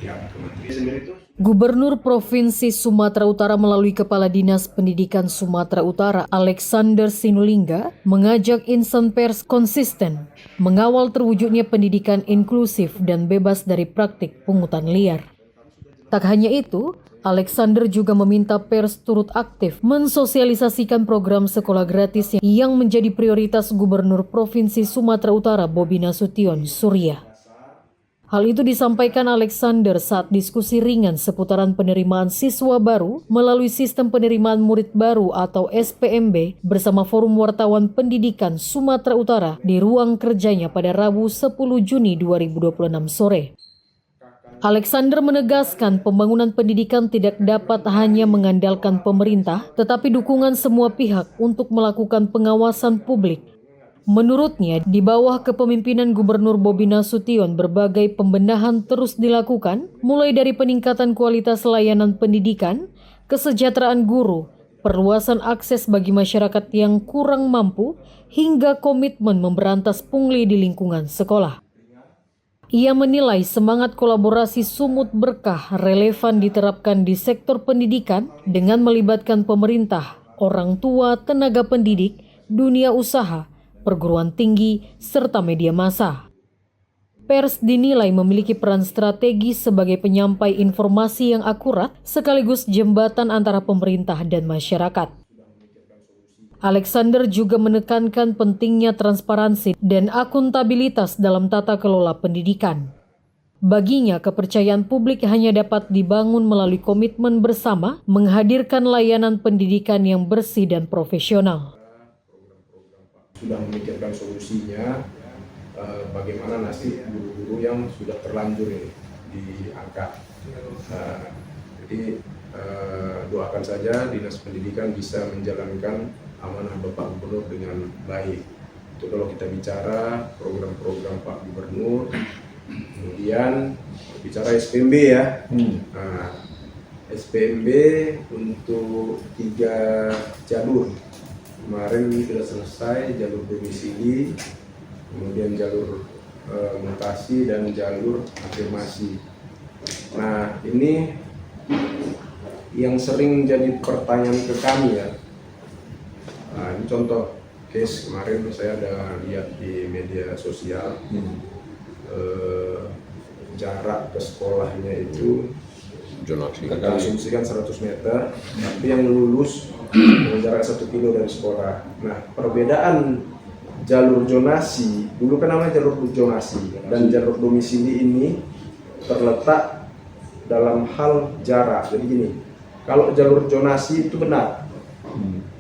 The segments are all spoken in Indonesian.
pihak kementerian. Gubernur Provinsi Sumatera Utara melalui Kepala Dinas Pendidikan Sumatera Utara, Alexander Sinulinga, mengajak insan pers konsisten mengawal terwujudnya pendidikan inklusif dan bebas dari praktik pungutan liar. Tak hanya itu, Alexander juga meminta pers turut aktif mensosialisasikan program sekolah gratis yang menjadi prioritas Gubernur Provinsi Sumatera Utara Bobi Nasution Surya. Hal itu disampaikan Alexander saat diskusi ringan seputaran penerimaan siswa baru melalui sistem penerimaan murid baru atau SPMB bersama Forum Wartawan Pendidikan Sumatera Utara di ruang kerjanya pada Rabu 10 Juni 2026 sore. Alexander menegaskan pembangunan pendidikan tidak dapat hanya mengandalkan pemerintah, tetapi dukungan semua pihak untuk melakukan pengawasan publik. Menurutnya, di bawah kepemimpinan Gubernur Bobi Nasution, berbagai pembenahan terus dilakukan, mulai dari peningkatan kualitas layanan pendidikan, kesejahteraan guru, perluasan akses bagi masyarakat yang kurang mampu, hingga komitmen memberantas pungli di lingkungan sekolah. Ia menilai semangat kolaborasi sumut berkah relevan diterapkan di sektor pendidikan dengan melibatkan pemerintah, orang tua, tenaga pendidik, dunia usaha, perguruan tinggi, serta media massa. Pers dinilai memiliki peran strategis sebagai penyampai informasi yang akurat sekaligus jembatan antara pemerintah dan masyarakat. Alexander juga menekankan pentingnya transparansi dan akuntabilitas dalam tata kelola pendidikan. Baginya, kepercayaan publik hanya dapat dibangun melalui komitmen bersama menghadirkan layanan pendidikan yang bersih dan profesional. Sudah memikirkan solusinya, bagaimana nasib guru-guru yang sudah terlanjur ini diangkat. Jadi doakan saja Dinas Pendidikan bisa menjalankan amanah Bapak Gubernur dengan baik. Itu kalau kita bicara program-program Pak Gubernur, kemudian bicara SPMB ya. SPMB untuk 3 jalur. Kemarin sudah selesai jalur domisili, kemudian jalur mutasi dan jalur afirmasi. Nah, ini yang sering jadi pertanyaan ke kami ya. Nah, ini contoh case kemarin saya ada lihat di media sosial. Jarak ke sekolahnya itu kita asumsikan 100 meter, tapi yang lulus jarak 1 kilo dari sekolah. Nah, perbedaan jalur zonasi, dulu kan namanya jalur zonasi, dan jalur domisili ini terletak dalam hal jarak. Jadi gini, kalau jalur zonasi itu benar,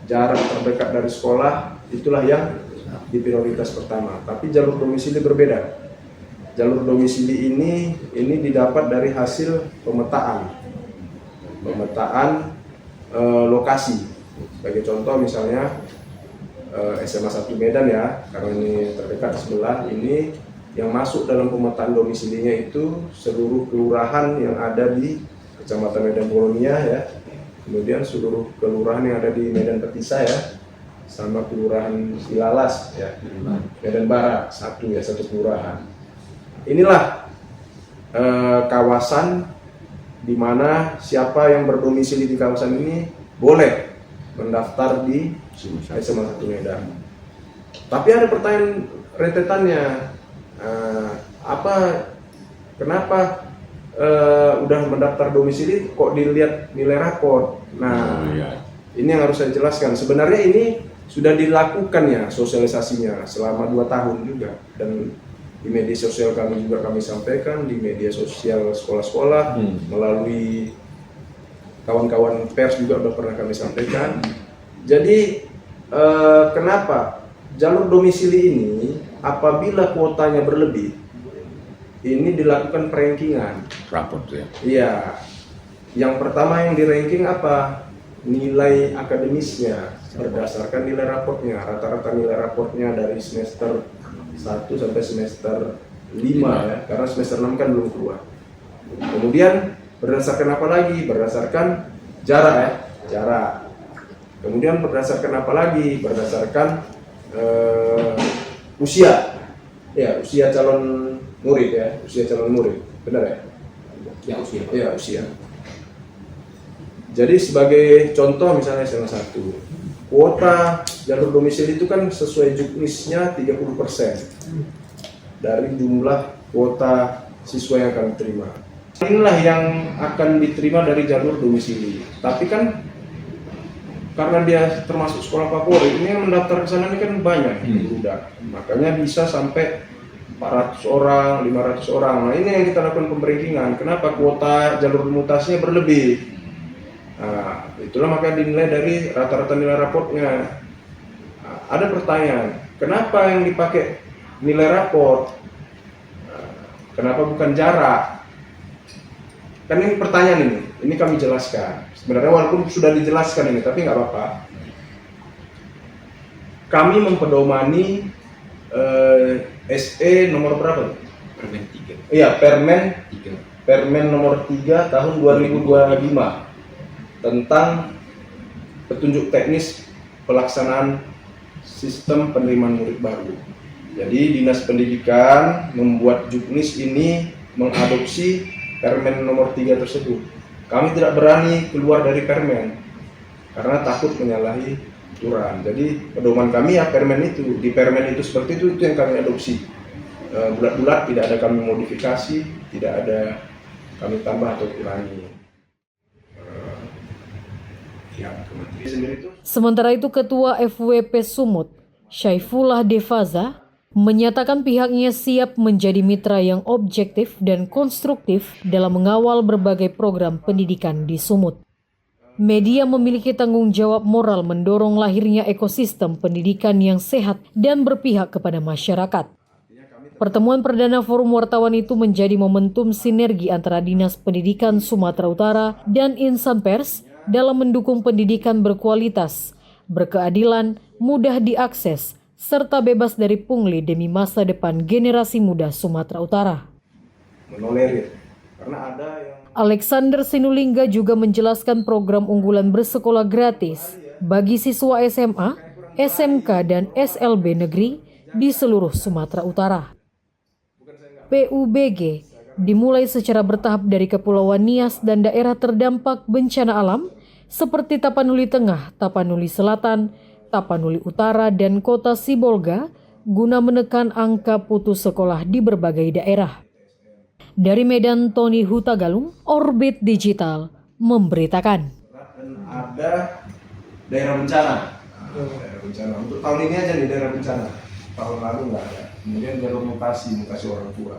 jarak terdekat dari sekolah itulah yang di prioritas pertama. Tapi jalur domisili berbeda. Jalur domisili ini didapat dari hasil pemetaan lokasi. Sebagai contoh misalnya SMA 1 Medan ya, karena ini terdekat sebelah, ini yang masuk dalam pemetaan domisilinya itu seluruh kelurahan yang ada di Kecamatan Medan Polonia ya, kemudian seluruh kelurahan yang ada di Medan Petisa ya, sama kelurahan Ilalas ya, Medan Barat satu kelurahan. Inilah kawasan di mana siapa yang berdomisili di kawasan ini boleh mendaftar di SMA 1 Medan. Tapi ada pertanyaan rentetannya, kenapa udah mendaftar domisili kok dilihat nilai rapor? Nah, ini yang harus saya jelaskan. Sebenarnya ini sudah dilakukan ya sosialisasinya selama 2 tahun juga, dan di media sosial kami juga kami sampaikan, di media sosial sekolah-sekolah, melalui kawan-kawan pers juga sudah pernah kami sampaikan. Jadi kenapa jalur domisili ini apabila kuotanya berlebih, ini dilakukan perankingan. Raport ya? Iya. Yang pertama yang di-ranking apa? Nilai akademisnya berdasarkan nilai raportnya. Rata-rata nilai raportnya dari semester 1 sampai semester 5 ya, karena semester 6 kan belum keluar. Kemudian berdasarkan apa lagi? Berdasarkan jarak ya, jarak. Kemudian berdasarkan apa lagi? Berdasarkan usia. Ya, usia calon murid ya, usia calon murid. Benar ya? Ya usia. Ya, usia. Jadi sebagai contoh misalnya salah satu, kuota jalur domisili itu kan sesuai juknisnya 30% dari jumlah kuota siswa yang akan diterima. Inilah yang akan diterima dari jalur domisili. Tapi kan karena dia termasuk sekolah favorit, ini yang mendaftar ke sana ini kan banyak udah. Makanya bisa sampai 400 orang, 500 orang. Nah, ini yang kita lakukan pemrankingan. Kenapa kuota jalur mutasinya berlebih? Nah, itulah maka dinilai dari rata-rata nilai raportnya. Nah, ada pertanyaan, kenapa yang dipakai nilai raport? Nah, kenapa bukan jarak? Kan ini pertanyaan ini kami jelaskan. Sebenarnya walaupun sudah dijelaskan ini, tapi nggak apa-apa. Kami mempedomani SE nomor berapa? Permen 3. Iya, Permen nomor 3 tahun 2025 tentang petunjuk teknis pelaksanaan sistem penerimaan murid baru. Jadi Dinas Pendidikan membuat juknis ini mengadopsi Permen nomor 3 tersebut. Kami tidak berani keluar dari Permen karena takut menyalahi aturan. Jadi pedoman kami ya Permen itu. Di Permen itu seperti itu yang kami adopsi. Bulat-bulat, tidak ada kami modifikasi, tidak ada kami tambah atau kurangi. Sementara itu Ketua FWP Sumut, Syaifullah Devaza, menyatakan pihaknya siap menjadi mitra yang objektif dan konstruktif dalam mengawal berbagai program pendidikan di Sumut. Media memiliki tanggung jawab moral mendorong lahirnya ekosistem pendidikan yang sehat dan berpihak kepada masyarakat. Pertemuan perdana forum wartawan itu menjadi momentum sinergi antara Dinas Pendidikan Sumatera Utara dan insan pers dalam mendukung pendidikan berkualitas, berkeadilan, mudah diakses, serta bebas dari pungli demi masa depan generasi muda Sumatera Utara. Menolerir, karena ada yang... Alexander Sinulinga juga menjelaskan program unggulan bersekolah gratis bagi siswa SMA, SMK, dan SLB negeri di seluruh Sumatera Utara. PUBG dimulai secara bertahap dari Kepulauan Nias dan daerah terdampak bencana alam seperti Tapanuli Tengah, Tapanuli Selatan, Tapanuli Utara, dan Kota Sibolga guna menekan angka putus sekolah di berbagai daerah. Dari Medan, Tony Hutagalung, Orbit Digital, memberitakan. Dan ada daerah bencana. Daerah bencana. Untuk tahun ini aja nih daerah bencana. Tahun lalu nggak ada. Kemudian jalur mutasi orang tua.